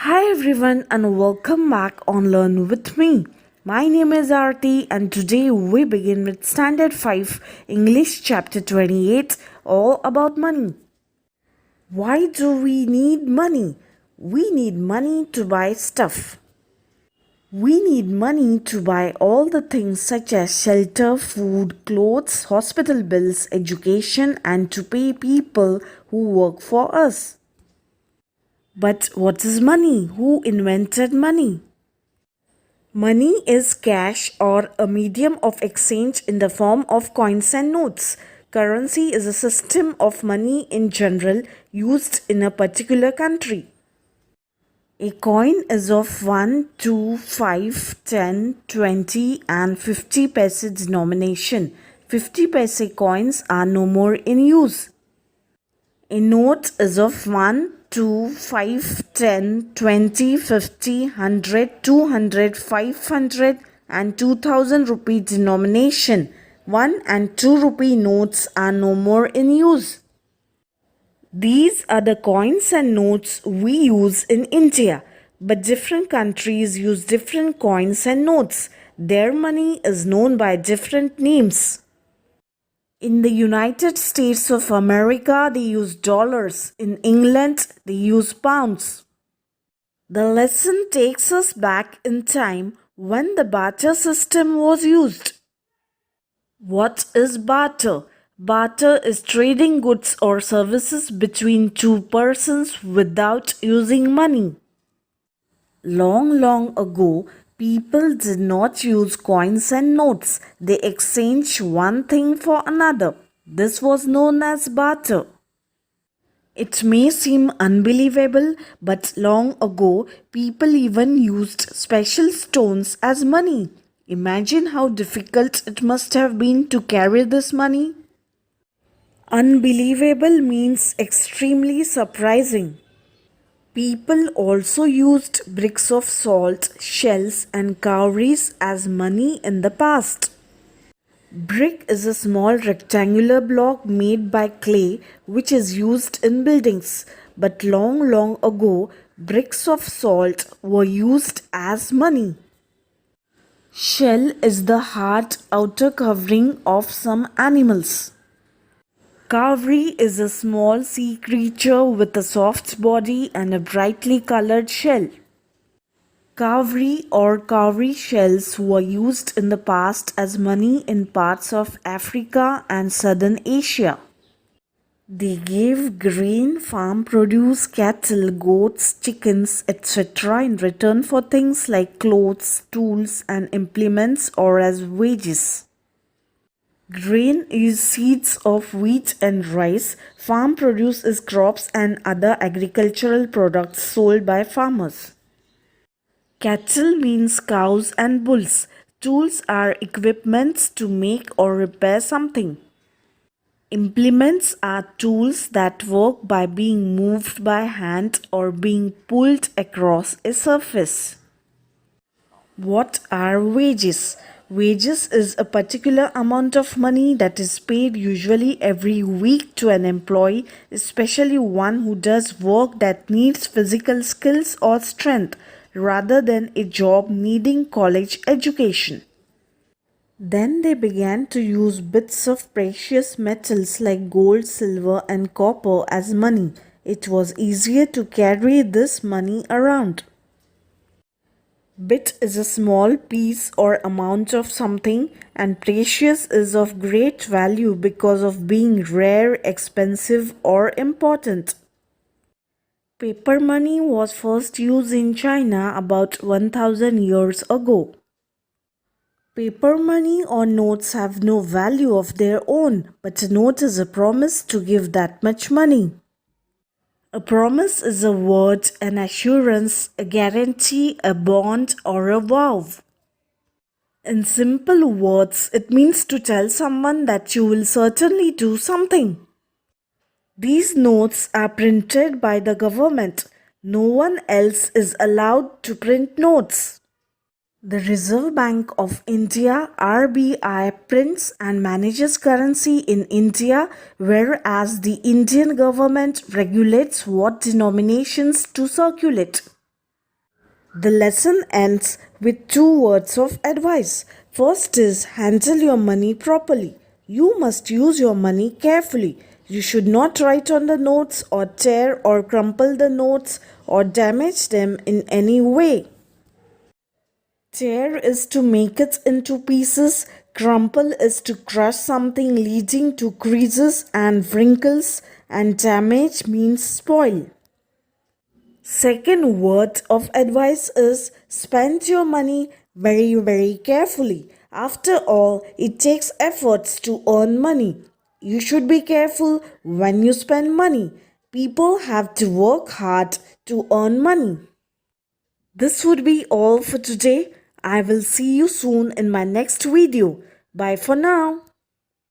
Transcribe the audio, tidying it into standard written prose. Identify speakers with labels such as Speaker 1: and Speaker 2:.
Speaker 1: Hi everyone and welcome back on Learn with me. My name is Aarti and today we begin with Standard 5 English chapter 28 all about money. Why do we need money? We need money to buy stuff. We need money to buy all the things such as shelter, food, clothes, hospital bills, education and to pay people who work for us. But what is money? Who invented money? Money is cash or a medium of exchange in the form of coins and notes. Currency is a system of money in general used in a particular country. A coin is of 1, 2, 5, 10, 20 and 50 paise denomination. 50 paise coins are no more in use. A note is of 1, 2, 5, 10, 20, 50, 100, 200, 500 and 2000 rupee denomination. 1 and 2 rupee notes are no more in use. These are the coins and notes we use in India, but different countries use different coins and notes. Their money is known by different names. In the United States of America, they use dollars. In England, they use pounds. The lesson takes us back in time when the barter system was used. What is barter? Barter is trading goods or services between two persons without using money. Long ago, people did not use coins and notes. They exchanged one thing for another. This was known as barter. It may seem unbelievable, but long ago, people even used special stones as money. Imagine how difficult it must have been to carry this money. Unbelievable means extremely surprising. People also used bricks of salt, shells, and cowries as money in the past. Brick is a small rectangular block made by clay which is used in buildings. But long ago, bricks of salt were used as money. Shell is the hard outer covering of some animals. Cowrie is a small sea creature with a soft body and a brightly colored shell. Cowrie or cowrie shells were used in the past as money in parts of Africa and southern Asia. They gave grain, farm produce, cattle, goats, chickens, etc. in return for things like clothes, tools, and implements or as wages. Grain is seeds of wheat and rice. Farm produce is crops and other agricultural products sold by farmers. Cattle means cows and bulls. Tools are equipments to make or repair something. Implements are tools that work by being moved by hand or being pulled across a surface. What are wages? Wages is a particular amount of money that is paid usually every week to an employee, especially one who does work that needs physical skills or strength, rather than a job needing college education. Then they began to use bits of precious metals like gold, silver, and copper as money. It was easier to carry this money around. Bit is a small piece or amount of something, and precious is of great value because of being rare, expensive, or important. Paper money was first used in China about 1000 years ago. Paper money or notes have no value of their own, but a note is a promise to give that much money. A promise is a word, an assurance, a guarantee, a bond, or a vow. In simple words, it means to tell someone that you will certainly do something. These notes are printed by the government. No one else is allowed to print notes. The Reserve Bank of India (RBI) prints and manages currency in India, whereas the Indian government regulates what denominations to circulate. The lesson ends with two words of advice. First is handle your money properly. You must use your money carefully. You should not write on the notes or tear or crumple the notes or damage them in any way. Tear is to make it into pieces, crumple is to crush something leading to creases and wrinkles, and damage means spoil. Second word of advice is spend your money very carefully. After all, it takes efforts to earn money. You should be careful when you spend money. People have to work hard to earn money. This would be all for today. I will see you soon in my next video. Bye for now.